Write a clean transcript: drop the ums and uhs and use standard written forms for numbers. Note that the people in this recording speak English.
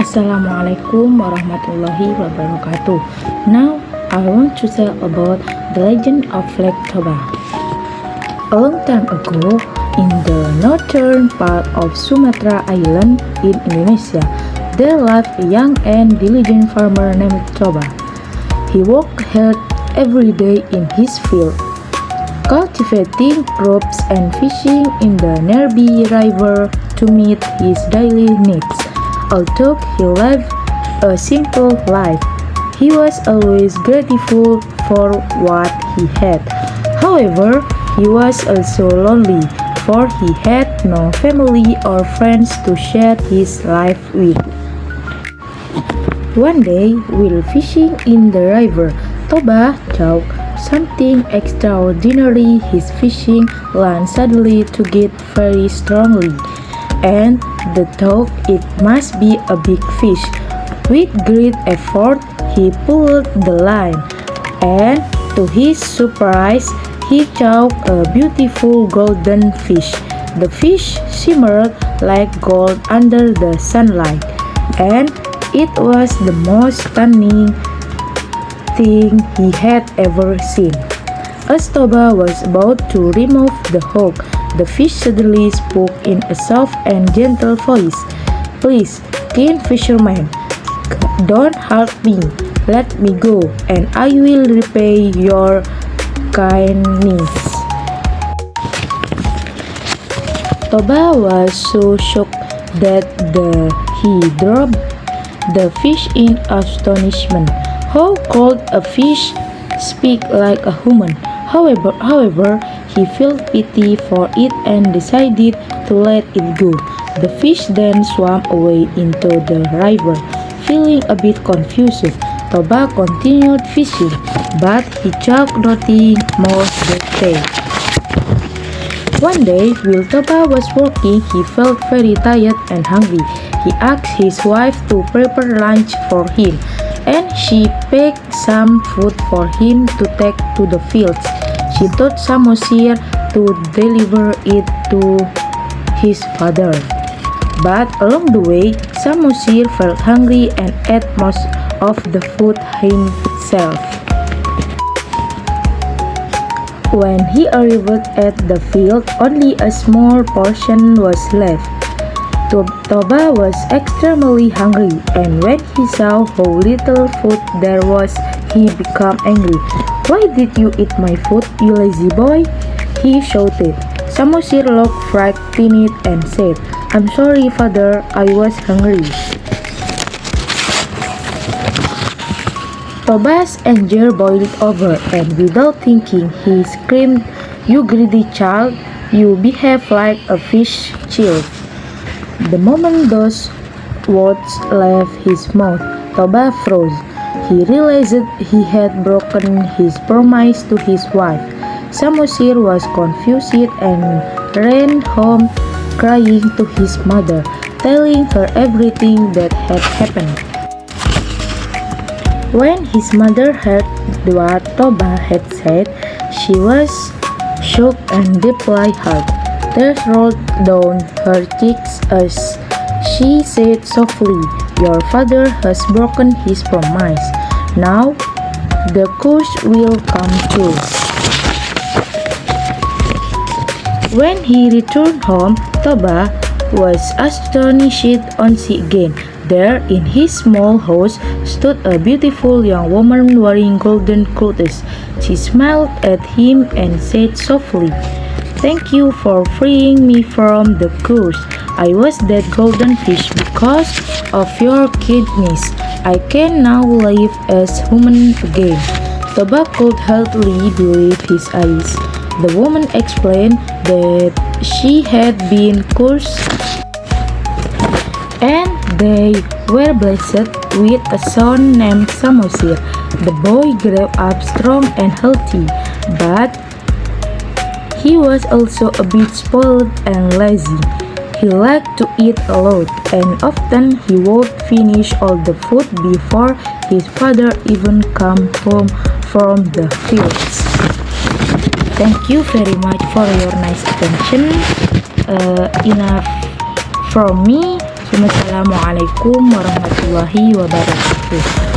Assalamualaikum warahmatullahi wabarakatuh. Now I want to tell about the legend of Lake Toba. A long time ago, in the northern part of Sumatra Island in Indonesia, there lived a young and diligent farmer named Toba. He worked hard every day in his field, cultivating crops and fishing in the nearby river to meet his daily needs. Although he lived a simple life, he was always grateful for what he had. However, he was also lonely, for he had no family or friends to share his life with. One day, while fishing in the river, Toba saw something extraordinary. His fishing line suddenly took it very strongly, and the thought it must be a big fish. With great effort, he pulled the line, and to his surprise, he caught a beautiful golden fish. The fish shimmered like gold under the sunlight, and it was the most stunning thing he had ever seen. As Toba was about to remove the hook, the fish suddenly spoke in a soft and gentle voice. "Please, kind fisherman, don't hurt me. Let me go, and I will repay your kindness." Toba was so shocked that he dropped the fish in astonishment. How could a fish speak like a human? However, he felt pity for it and decided to let it go. The fish then swam away into the river. Feeling a bit confused, Toba continued fishing, but he caught nothing more that day. One day, while Toba was working, he felt very tired and hungry. He asked his wife to prepare lunch for him, and she packed some food for him to take to the fields. She told Samosir to deliver it to his father. But along the way, Samosir felt hungry and ate most of the food himself. When he arrived at the field, only a small portion was left. Toba was extremely hungry, and when he saw how little food there was, he became angry. "Why did you eat my food, you lazy boy?" he shouted. Samosir looked frightened and said, "I'm sorry, father, I was hungry." Toba's anger boiled over, and without thinking, he screamed, "You greedy child, you behave like a fish child." The moment those words left his mouth, Toba froze. He realized he had broken his promise to his wife. Samosir was confused and ran home crying to his mother, telling her everything that had happened. When his mother heard what Toba had said, she was shocked and deeply hurt. Tears rolled down her cheeks as she said softly, "Your father has broken his promise. Now, the curse will come true." When he returned home, Toba was astonished once again. There, in his small house, stood a beautiful young woman wearing golden clothes. She smiled at him and said softly, "Thank you for freeing me from the curse. I was that golden fish because of your kindness. I can now live as human again." Toba could hardly believe his eyes. The woman explained that she had been cursed, and they were blessed with a son named Samosir. The boy grew up strong and healthy, but he was also a bit spoiled and lazy. He liked to eat a lot, and often he would finish all the food before his father even came home from the fields. Thank you very much for your nice attention. Enough from me. Wassalamualaikum warahmatullahi wabarakatuh.